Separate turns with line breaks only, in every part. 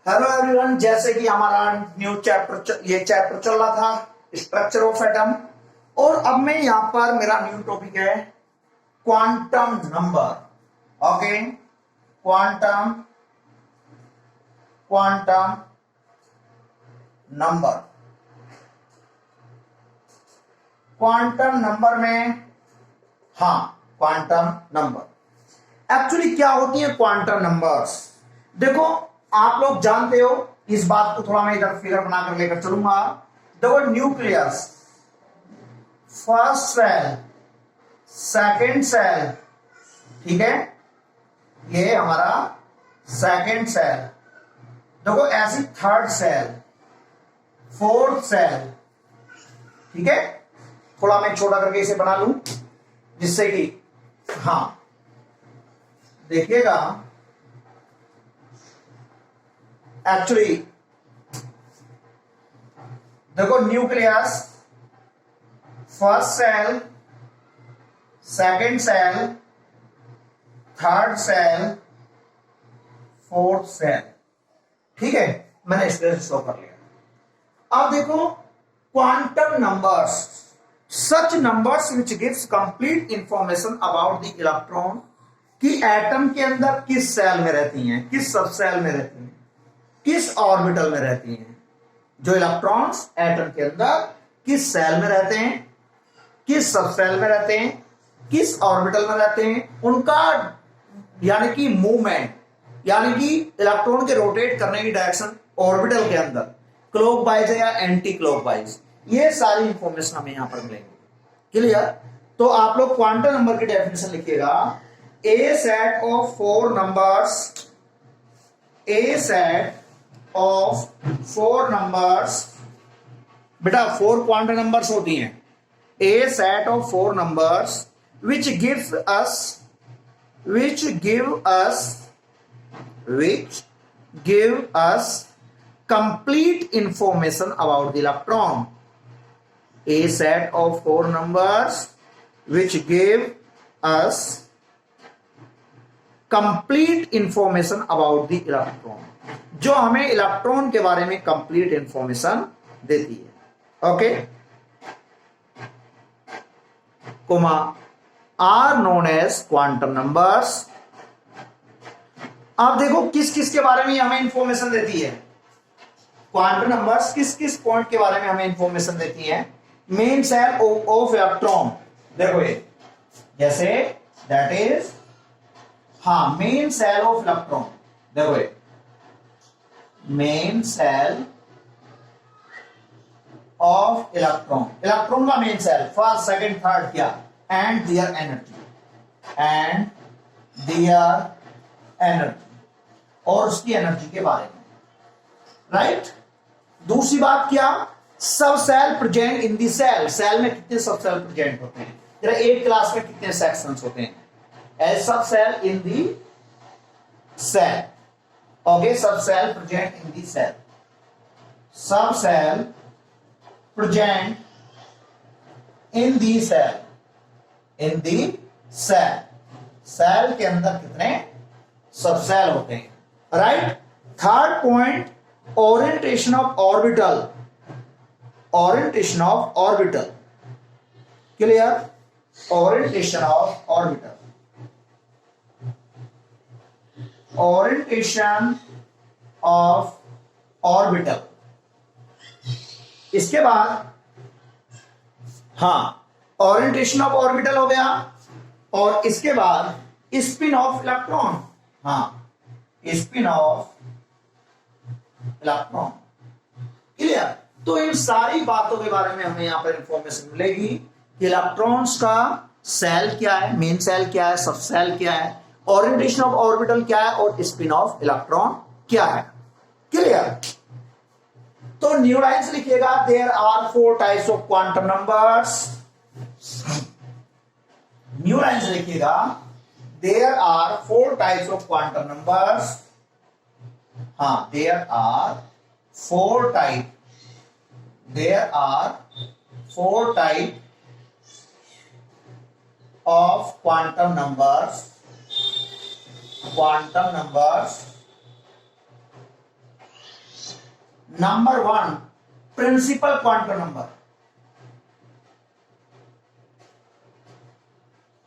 Hello everyone, जैसे कि हमारा न्यू चैप्टर ये चैप्टर चल रहा था स्ट्रक्चर ऑफ एटम। और अब मैं यहां पर मेरा न्यू टॉपिक है quantum number. Okay, quantum quantum number. Quantum number में, हाँ, क्वांटम नंबर एक्चुअली क्या होती है क्वांटम नंबर्स। देखो, आप लोग जानते हो, इस बात को थोड़ा मैं इधर फिगर बनाकर लेकर चलूंगा। देखो, nucleus, first shell, second shell, ठीक है, ये हमारा सेकंड सेल। देखो ऐसी थर्ड सेल, फोर्थ सेल, ठीक है। थोड़ा मैं छोटा करके इसे बना लूं जिससे कि, हाँ, देखिएगा एक्चुअली देखो, nucleus, first shell, second shell, third shell, fourth shell, ठीक है। मैंने इस तरह से शो कर लिया। अब देखो, quantum numbers, such numbers which gives complete information about the electron, कि एटम के अंदर किस सेल में रहती हैं, किस सब सेल में रहती हैं, किस ऑर्बिटल में रहती हैं। जो इलेक्ट्रॉन्स एटम के अंदर किस सेल में रहते हैं, किस सब सेल में रहते हैं, किस ऑर्बिटल में रहते हैं, उनका यानी कि मूवमेंट, यानी कि इलेक्ट्रॉन के रोटेट करने की डायरेक्शन ऑर्बिटल के अंदर क्लॉकवाइज है या एंटी क्लॉकवाइज, ये सारी इंफॉर्मेशन हमें यहां पर मिलेंगी। क्लियर? तो आप लोग क्वांटम नंबर की डेफिनेशन लिखिएगा, a set of four numbers, a set of four numbers, बेटा फोर क्वांटम नंबर्स होती हैं, a set of four numbers which gives us which give us complete information about the electron. A set of four numbers which give us complete information about the electron, जो हमें electron के बारे में complete information देती है। Okay, comma are known as quantum numbers. अब देखो किस किस के बारे में हमें इंफॉर्मेशन देती है क्वांटम नंबर्स, किस किस पॉइंट के बारे में हमें इंफॉर्मेशन देती है। मेन सेल ऑफ इलेक्ट्रॉन, देखो ये जैसे दैट इज, हाँ, मेन सेल ऑफ इलेक्ट्रॉन, देखो ये main shell of electron, electron का main shell, first second third क्या, एंड देयर एनर्जी, और उसकी एनर्जी के बारे में, राइट। दूसरी बात क्या, सब cell present in the shell, shell में कितने सब सेल प्रेजेंट होते हैं, जरा एक क्लास में कितने सेक्शंस होते हैं, as sub shell in the shell. Okay, sub cell present in the shell, sub cell present in the shell, in the shell, shell के अंदर कितने सब सेल होते हैं, right. Third point, orientation of orbital, orientation of orbital, clear, orientation of orbital, orientation of orbital. इसके बाद, हाँ, orientation of orbital हो गया, और इसके बाद स्पिन ऑफ इलेक्ट्रॉन, हाँ, स्पिन ऑफ इलेक्ट्रॉन, क्लियर। तो इन सारी बातों के बारे में हमें यहां पर इंफॉर्मेशन मिलेगी कि इलेक्ट्रॉन्स का सेल क्या है, मेन सेल क्या है, सब सेल क्या है, ओरिएंटेशन ऑफ ऑर्बिटल क्या है, और स्पिन ऑफ इलेक्ट्रॉन क्या है, क्लियर। तो न्यू लाइन्स लिखिएगा, there are four types of quantum numbers. New lines लिखिएगा, there are four types of quantum numbers, हाँ, there are four type, there are four type of quantum numbers number 1 principal quantum number,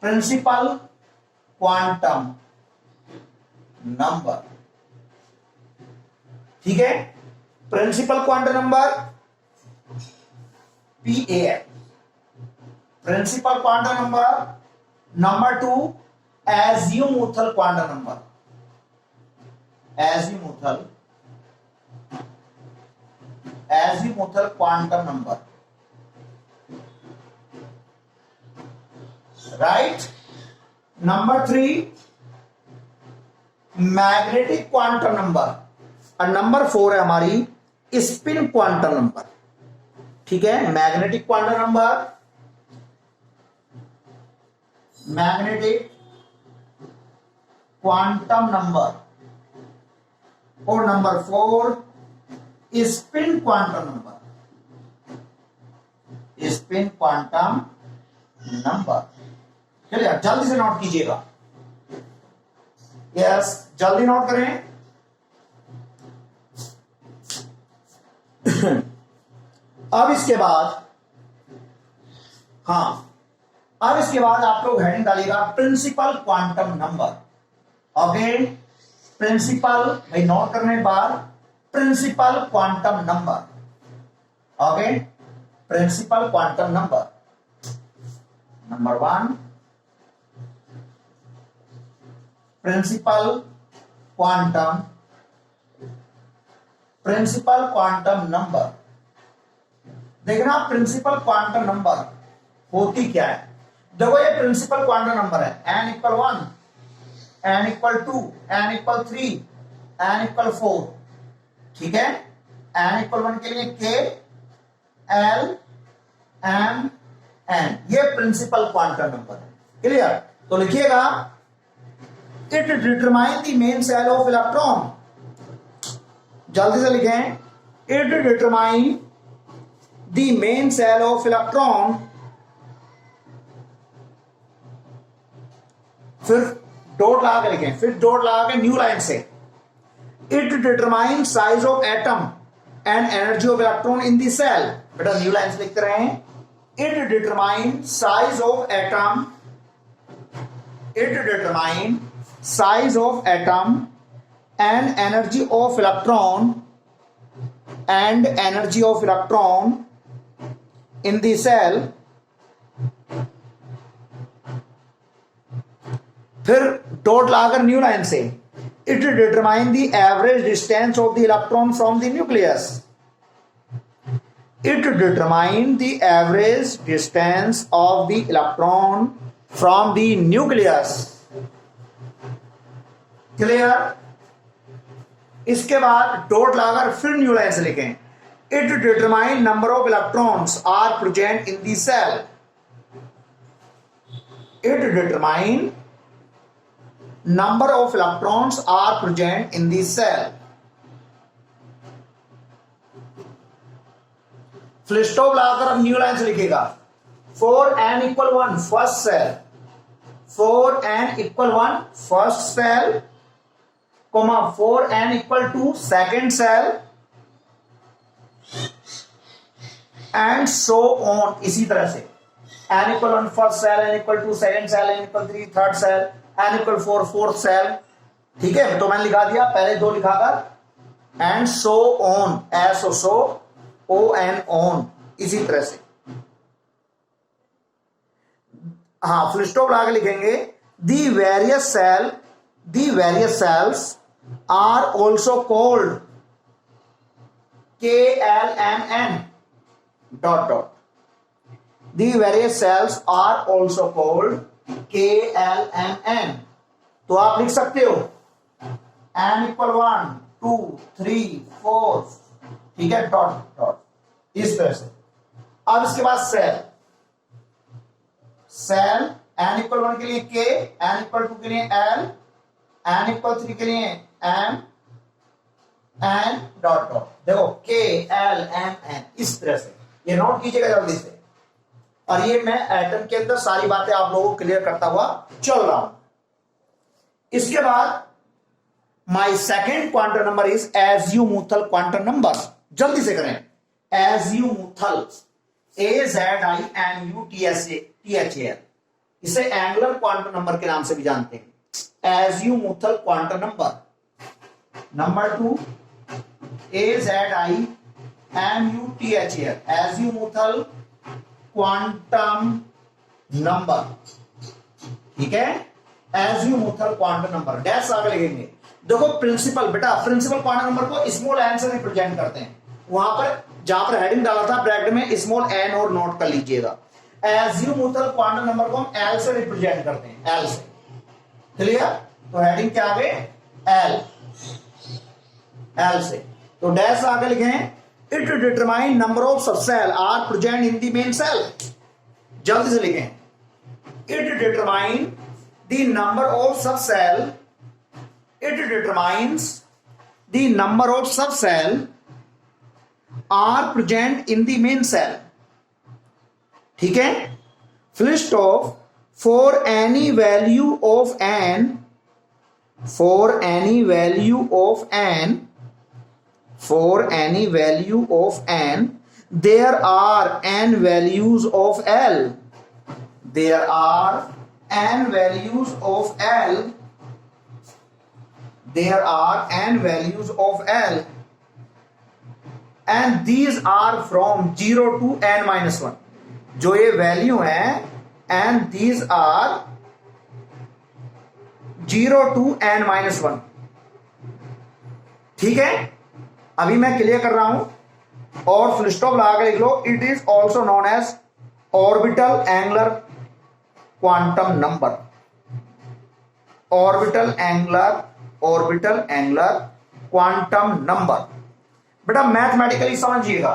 principal quantum number, ठीक है। Principal quantum number PAL, principal quantum number. Number 2 azimuthal quantum number, azimuthal quantum number, right. Number 3 magnetic quantum number, और number 4 है हमारी spin quantum number, ठीक है। Magnetic quantum number, magnetic quantum number, और number 4 spin quantum number, spin quantum number. चलिए जल्दी से note कीजिएगा, यस जल्दी नोट करें। अब इसके बाद, हाँ अब इसके बाद आप लोग हेडिंग डालिएगा principal quantum number. Okay, principal भाई नोट करने के बाद principal quantum number, okay. Principal quantum number, number 1 principal quantum number. देखना प्रिंसिपल क्वांटम नंबर होती क्या है। देखो ये प्रिंसिपल क्वांटम नंबर है, n = 1, n = 2, n = 3, n = 4, ठीक है। n = 1 के लिए k, l, m, n, ये प्रिंसिपल क्वांटम नंबर है। क्लियर? तो लिखिएगा it determine the main shell of electron, जल्दी से लिखें, it determine the main shell of electron, फिर डॉट लगा के लिखें, फिर डॉट लगा के न्यू लाइन से, it determine size of atom and energy of electron in the shell. बेटा न्यू लाइन से लिखते रहे, it determine size of atom, it determine size of atom and energy of electron in the cell। फिर dot लगाकर new line से, it determine the average distance of the electron from the nucleus, it determine the average distance of the electron from the nucleus। Clear? इसके बाद dot लगाकर फिर new line से लिखें, it determine number of electrons are present in the shell, it determine number of electrons are present in the shell. Full stop लगाकर अब new line से लिखेगा, for n = 1 first shell, for n = 1 first shell, comma for n = 2 second cell, and so on। इसी तरह से n = 1 first cell, n = 2 second cell, n = 3 third cell, n = 4 fourth cell, ठीक है। तो मैंने लिखा दिया पहले दो लिखाकर, and so on, s o so o n on, इसी तरह से। हाँ फुल स्टॉप लगा के लिखेंगे, the various cells are also called K L M N dot dot, the various cells are also called K L M N। तो आप लिख सकते हो n = 1 2 3 4, ठीक है, डॉट डॉट, इस तरह से। अब इसके बाद सेल n = 1 के लिए K, n = 2 के लिए L, n = 3 के लिए M, n डॉट डॉट। देखो K L M N, इस तरह से ये नोट कीजिएगा जल्दी से। और ये मैं एटम के अंदर सारी बातें आप लोगों को क्लियर करता हुआ चल रहा हूं। इसके बाद my second quantum number is azimuthal quantum number. जल्दी से करें। एज्यूमुथल, AZIMUTHAL, इसे एंगुलर क्वांटम नंबर के नाम से भी जानते हैं। Azimuthal quantum number. Number 2 AZIMUTHAL, azimuthal quantum number. ठीक है, एज्यूमुथल क्वांटम नंबर। डैश आगे लिखेंगे। देखो प्रिंसिपल, बेटा प्रिंसिपल क्वांटम नंबर को स्मॉल एन से रिप्रेजेंट करते हैं। वहां पर जहां पर हेडिंग डाला था ब्रैकेट में स्मॉल एन और नोट कर लीजिएगा। एज्यूमुथल क्वांटम नंबर को हम एल से रिप्रेजेंट करते हैं, एल से। क्लियर? तो हेडिंग क्या आगे? एल, एल से। तो डैश आगे लिखें, it determine number of subshell are present in the main shell. जल्दी से लिखें, it determine the number of subshell, it determines the number of subcell are present in the main cell. ठीक है, full stop। for any value of n, for any value of n, for any value of n, there are n values of L, there are n values of L, there are n values of L and these are from 0 to n minus 1। जो ये value है and these are 0 to n minus 1। ठीक है, अभी मैं clear कर रहा हूं और फुल स्टॉप लगा के लिख लो। It is also known as orbital angular quantum number, orbital angular quantum number. बेटा मैथमेटिकली समझिएगा।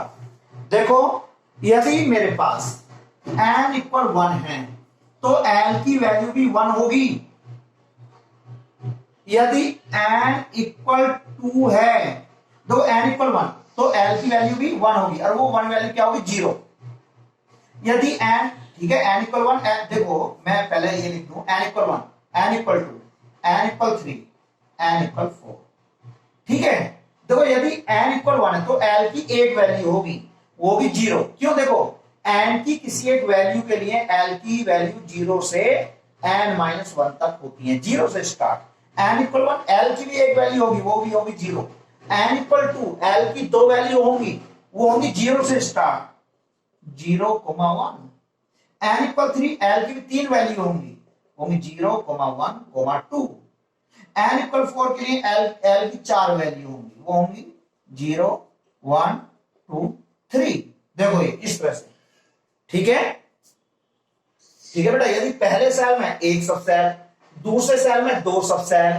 देखो यदि मेरे पास n इक्वल 1 है तो l की वैल्यू भी 1 होगी। यदि n इक्वल 2 है तो n इक्वल 1 तो l की वैल्यू भी 1 होगी और वो 1 वैल्यू क्या होगी? 0। यदि n, ठीक है, n इक्वल 1, देखो मैं पहले ये लिख दूं, n equal 1, n equal 2, n equal 3, n equal 4। ठीक है, देखो यदि n इक्वल 1 है तो l की एक वैल्यू होगी, वो भी 0। क्यों? देखो n की किसी एक वैल्यू के लिए l की वैल्यू 0 से n माइनस 1 तक होती है, 0 से स्टार्ट। n इक्वल 1 l की भी एक वैल्यू होगी, वो भी होगी 0। n इक्वल 2 l की दो वैल्यू होंगी, वो होंगी 0 से स्टार्ट, 0, 1। n इक्वल 3 l की भी 3 वैल्यू होंगी 0, 1, 2। n इक्वल 4 के लिए l की 4 वैल्यू होंगी, वो होंगी 0, 1, 2, 3। देखो ये इस तरह से। ठीक है, ठीक है बेटा। यदि पहले सेल में एक सबसेल, दूसरे सेल में 2 सबसेल,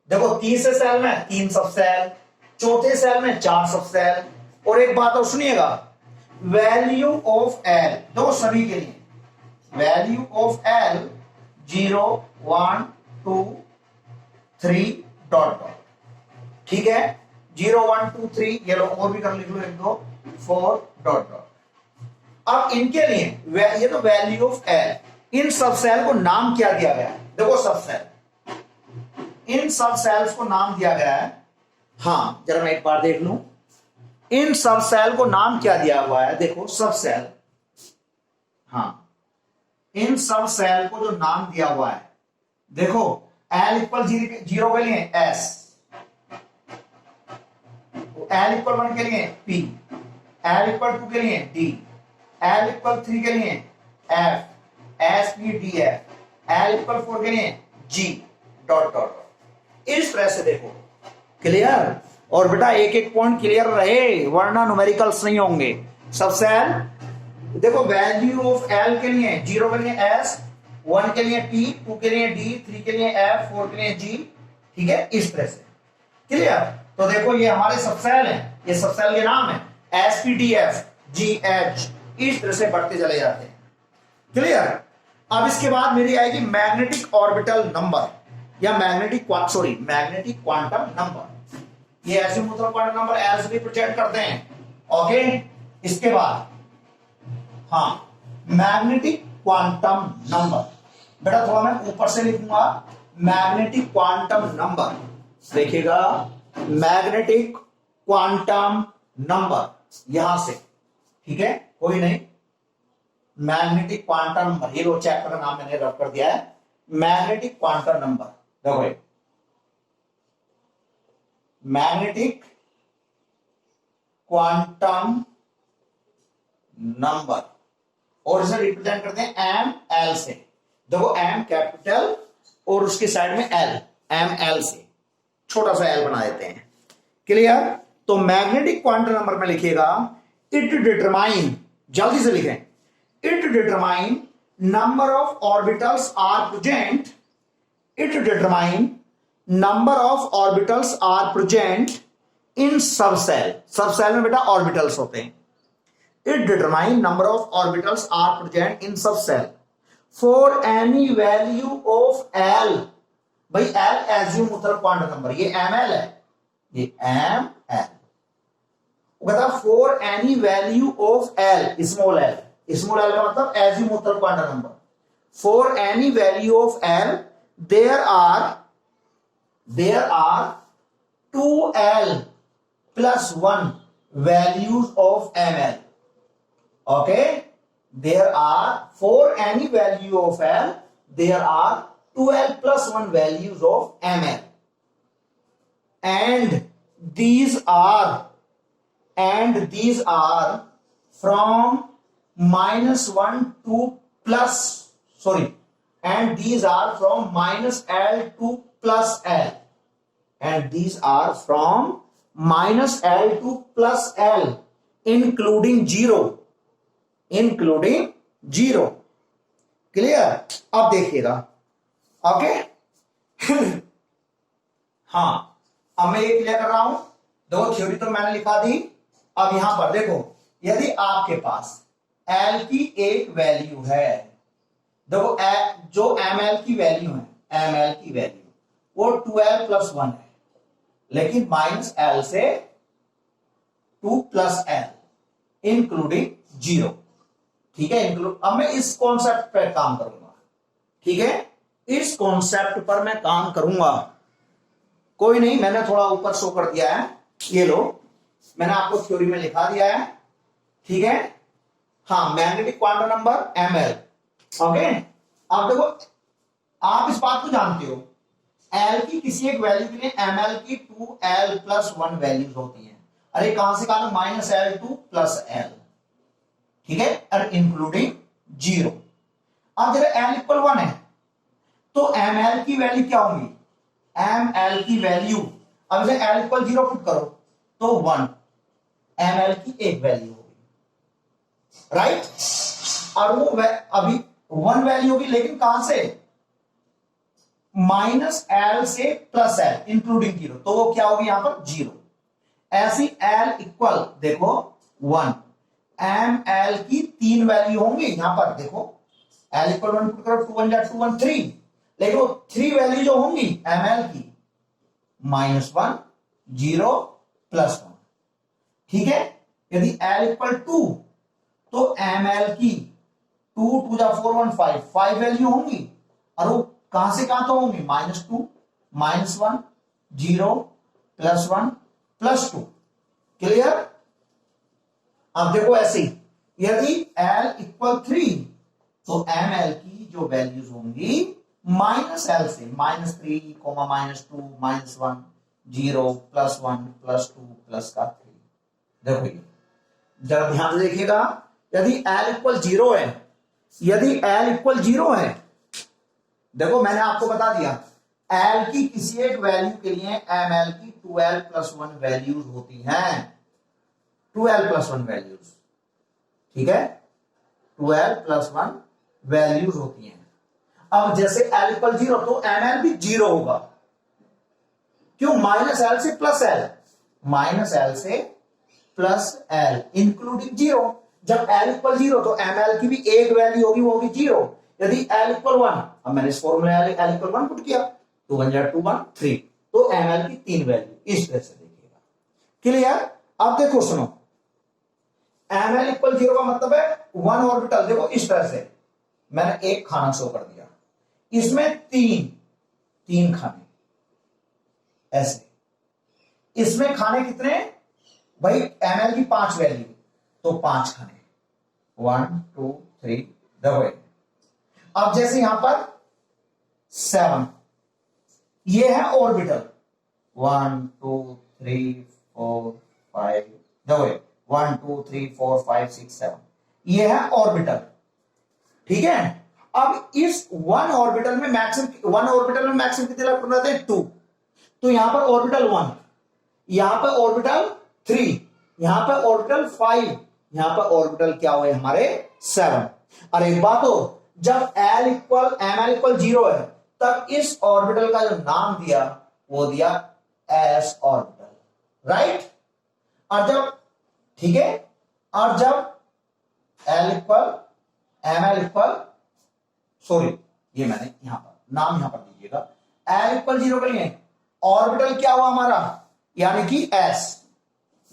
देखो तीसरे सेल में 3 सबसेल, चौथे सेल में 4 सबसेल। और एक बात और सुनिएगा, वैल्यू ऑफ एल, दो सभी के लिए value of L 0, 1, 2, 3 dot dot. ठीक है, 0, 1, 2, 3, ये लो और भी कर लिख लो, 1, 2, 4 डॉट डॉट। अब इनके लिए ये तो value of L, in sub cell को नाम क्या दिया गया है? देखो सब सेल, इन सब सेल्स को नाम दिया गया है। हाँ जरा मैं एक बार देख लूं, इन सब सेल को नाम क्या दिया हुआ है? देखो सब सेल, हाँ इन सब सेल को जो नाम दिया हुआ है, देखो एल इक्वल 0 के लिए एस, एल इक्वल 1 के लिए पी, एल इक्वल 2 के लिए डी, एल इक्वल 3 के लिए F, S P D F, L equal 4 के लिए जी डॉट डॉट। इस तरह से देखो, क्लियर? और बेटा एक एक पॉइंट क्लियर रहे वरना न्यूमेरिकल्स नहीं होंगे। सब सेल देखो वैल्यू ऑफ एल के लिए 0 के लिए एस, 1 के लिए पी, 2 के लिए डी, 3 के लिए एफ, 4 के लिए जी। ठीक है, इस तरह से। क्लियर? तो देखो ये हमारे सबसेल हैं, ये सबसेल के नाम है S P D F G H, इस तरह से बढ़ते चले जाते हैं। क्लियर? अब इसके बाद मेरी आएगी मैग्नेटिक ऑर्बिटल नंबर या मैग्नेटिक क्वांटम नंबर। ये azimuthal quantum number as represent करते हैं। ओके, इसके बाद हाँ मैग्नेटिक क्वांटम नंबर। बेटा थोड़ा मैं ऊपर से लिखूंगा, मैग्नेटिक क्वांटम नंबर। देखिएगा मैग्नेटिक क्वांटम नंबर यहां से, ठीक है, कोई नहीं, मैग्नेटिक क्वांटम नंबर, ये लो चैप्टर का नाम मैंने रख कर दिया है, मैग्नेटिक क्वांटम नंबर। देखो मैग्नेटिक क्वांटम नंबर, और इसे रिप्रेजेंट करते हैं एम एल से। देखो एम कैपिटल और उसकी साइड में एल, एम एल से छोटा सा एल बना देते हैं। क्लियर? तो मैग्नेटिक क्वांटम नंबर में लिखिएगा इट डिटरमाइन, जल्दी से लिखें, it determine number of orbitals are present, it determine number of orbitals are present in sub shell, sub shell में बेटा ऑर्बिटल्स होते हैं। It determine number of orbitals are present in sub shell for any value of L. भाई L azimuthal quantum number, ये M L है, ये M L, कहता for any value of L, small L, small L का मतलब azimuthal quantum number, for any value of l there are 2l plus 1 values of ml. Okay, there are, for any value of l there are 2l plus 1 values of ml, and these are from -1 to plus, sorry, and these are from -l to plus l, and these are from -l to plus l including 0, including 0। Clear? अब देखिएगा, okay. हाँ, अब मैं ये clear कर रहा हूं, देखो थ्योरी तो मैंने लिखा दी। अब यहां पर देखो, यदि आपके पास l की एक वैल्यू है, देखो जो ml की वैल्यू है, ml की वैल्यू वो 2l plus 1 है, लेकिन -l से 2 plus l इंक्लूडिंग 0, ठीक है, इंक्लूड। अब मैं इस कॉन्सेप्ट पर काम करूंगा, ठीक है, इस कॉन्सेप्ट पर मैं काम करूंगा। कोई नहीं, मैंने थोड़ा ऊपर शो कर दिया है, ये लो, मैंने आपको थ्योरी में लिखा दिया है, ठीक है। हाँ, magnetic quantum number ml, okay. अब देखो, आप इस बात को जानते हो, L की किसी एक वैल्यू के लिए ml की 2l plus 1 वैल्यूज होती हैं। अरे कहां से कहा, -l to plus l, ठीक है, और इंक्लूडिंग 0। अब जब l इक्वल 1 है तो ml की वैल्यू क्या होगी, ml की वैल्यू, अब इसे l इक्वल 0 पुट करो तो 1, ml की एक वैल्यू होगी, राइट। और वो अभी 1 वैल्यू होगी, लेकिन कहां से, -l से +l इंक्लूडिंग 0, तो वो क्या होगी यहां पर 0। ऐसी l इक्वल देखो 1, ml की 3 वैल्यू होंगी यहां पर, देखो l इक्वल 1 पुट करो, 2 1 जा 2 1 3, लेकिन वो 3 वैल्यू जो होंगी ml की -1 0 +1, ठीक है। यदि l इक्वल 2 तो ml की 2 2 जा 4 1 5 वैल्यू होंगी, और वो कहां से कहां तो होंगी, -2 -1 0 +1 +2। क्लियर? अब देखो ऐसे ही, यदि l इक्वल 3 तो ml की जो वैल्यूज होंगी -l से, -3 -2 -1 0 +1 +2 +3। देखो ये जरा ध्यान से देखिएगा, यदि l इक्वल 0 है, यदि l इक्वल 0 है, देखो मैंने आपको बता दिया l की किसी एक वैल्यू के लिए ml की 2l plus 1 वैल्यूज होती हैं, 2l plus 1 वैल्यूज, ठीक है, 2l plus 1 वैल्यूज होती हैं। अब जैसे l इक्वल 0 तो ml भी 0 होगा, क्यों, -l से +l, -l से +l इंक्लूडिंग 0। जब l इक्वल 0 तो ml की भी एक वैल्यू होगी, वो होगी 0। यदि l इक्वल 1, अब मैंने इस फॉर्मूले l इक्वल 1 पुट किया, 2 1 जा 2 1 3, तो ml की 3 वैल्यू, इस तरह से देखिएगा। क्लियर? अब देखो सुनो, ml इक्वल 0 का मतलब है 1 ऑर्बिटल, देखो इस तरह से मैंने एक खाना शो कर दिया, इसमें तीन खाने, ऐसे इसमें खाने कितने, भाई ml की 5 वैल्यू, तो 5 खाने, 1 2 3 दबे। अब जैसे यहां पर 7, ये है ऑर्बिटल, 1 2 3 4 5 दबे, 1 2 3 4 5 6 7, ये है ऑर्बिटल। ठीक है, अब इस वन ऑर्बिटल में मैक्सिमम कितने इलेक्ट्रॉन रहते हैं? 2। तो यहां पर ऑर्बिटल 1, यहां पर ऑर्बिटल 3, यहां पर ऑर्बिटल 5, यहां पर ऑर्बिटल क्या हुए हमारे 7। और एक बात हो, जब ml इक्वल 0 है तब इस ऑर्बिटल का जो नाम दिया वो दिया s ऑर्बिटल, राइट। और जब, ठीक है, और जब ml इक्वल, सॉरी ये मैंने यहां पर नाम यहां पर दीजिएगा, l इक्वल 0 के लिए ऑर्बिटल क्या हुआ हमारा, यानी कि s,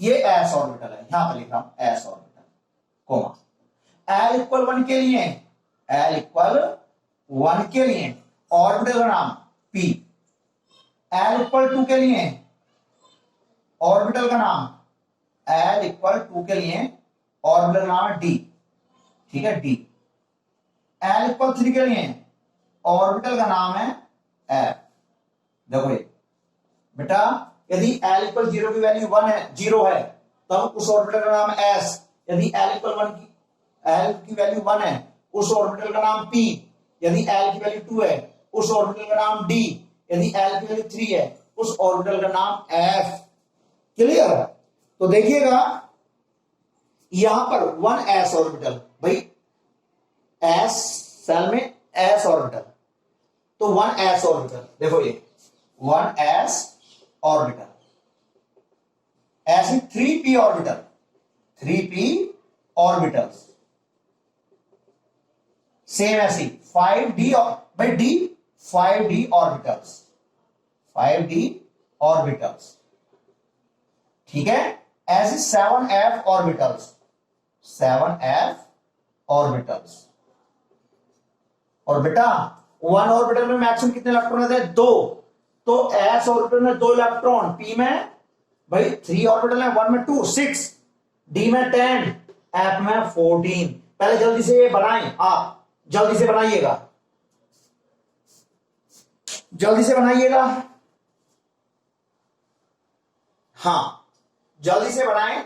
ये s ऑर्बिटल है, यहां पर लिख रहा हूं s orbital, comma. l equal 1 के लिए, l इक्वल 1 के लिए ऑर्बिटल का नाम p, l इक्वल 2 के लिए ऑर्बिटल का नाम, l इक्वल 2 के लिए ऑर्बिटल का नाम d, ठीक है, d। l इक्वल 3 के लिए ऑर्बिटल का नाम है f। देखो ये बेटा, यदि l इक्वल 0 की वैल्यू 1 है, 0 है, तब उस ऑर्बिटल का नाम s। यदि l इक्वल 1 की, l की वैल्यू 1 है, उस ऑर्बिटल का नाम p। यदि l की वैल्यू 2 है, उस ऑर्बिटल का नाम d। यदि l की वैल्यू 3 है, उस ऑर्बिटल का नाम f। क्लियर? तो देखिएगा यहां पर 1s ऑर्बिटल, भाई s सेल में s ऑर्बिटल, तो 1s ऑर्बिटल, देखो ये 1s ऑर्बिटल, ऐसे 3p orbital, 3p orbitals, same ऐसी 5d, भाई d 5d orbitals, 5d orbitals, ठीक है। ऐसे 7f ऑर्बिटल्स, 7f ऑर्बिटल्स। और बेटा 1 ऑर्बिटल में मैक्सिमम कितने इलेक्ट्रॉन रहते हैं? 2। तो s ऑर्बिटल में 2 इलेक्ट्रॉन, p में भाई 3 ऑर्बिटल है, 1 में 2 6, d में 10, f में 14। पहले जल्दी से ये बनाएं, आप जल्दी से बनाइएगा, जल्दी से बनाइएगा, हाँ जल्दी से बनाएं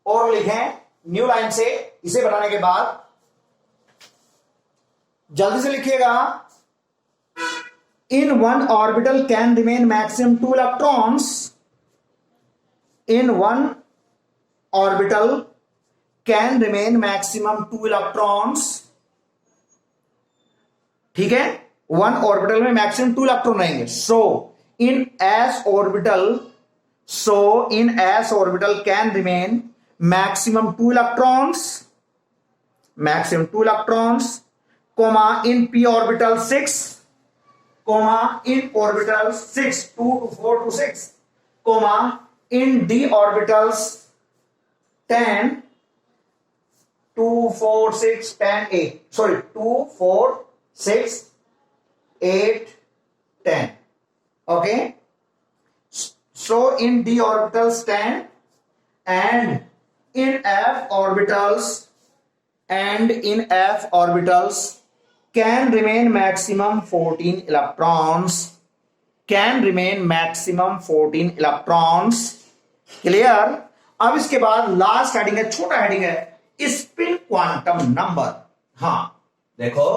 और लिखें न्यू लाइन से। इसे बनाने के बाद जल्दी से लिखिएगा, in one orbital can remain maximum 2 electrons, in one orbital can remain maximum 2 electrons, ठीक है, 1 ऑर्बिटल में मैक्सिमम 2 इलेक्ट्रॉन रहेंगे। सो इन s orbital, so in s orbital can remain maximum 2 electrons, maximum 2 electrons, comma in p orbital 6, comma in orbital 6 2 to 4 to 6, comma in d orbitals 10 2 4 6 10 8, sorry 2 4 6 8 10, okay. So in d orbitals 10 and in f orbitals can remain maximum 14 electrons, can remain maximum 14 electrons, clear. अब इसके बाद last heading है, छोटा heading है, spin quantum number. हाँ देखो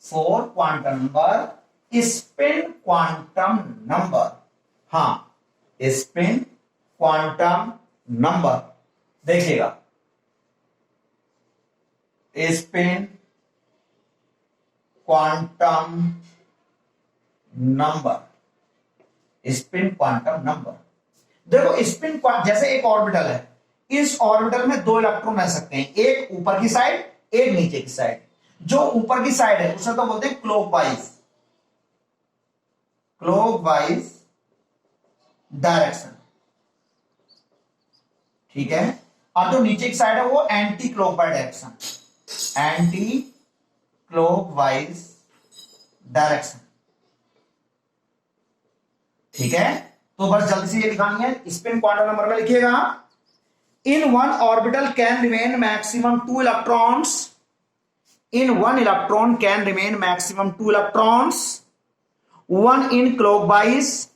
4 quantum number, spin quantum number, हाँ spin quantum number देखिएगा, spin quantum number, spin quantum number. देखो स्पिन जैसे एक ऑर्बिटल है, इस ऑर्बिटल में 2 इलेक्ट्रॉन रह सकते हैं, एक ऊपर की साइड, एक नीचे की साइड। जो ऊपर की साइड है उसे तो बोलते हैं क्लॉकवाइज, क्लॉकवाइज डायरेक्शन, ठीक है। और जो नीचे की साइड है वो anti clockwise direction, anti clockwise direction, ठीक है। तो बस जल्दी से ये लिखानी है, स्पिन क्वांटम नंबर में लिखिएगा In one orbital can remain maximum 2 electrons. In one electron can remain maximum 2 electrons. One in clockwise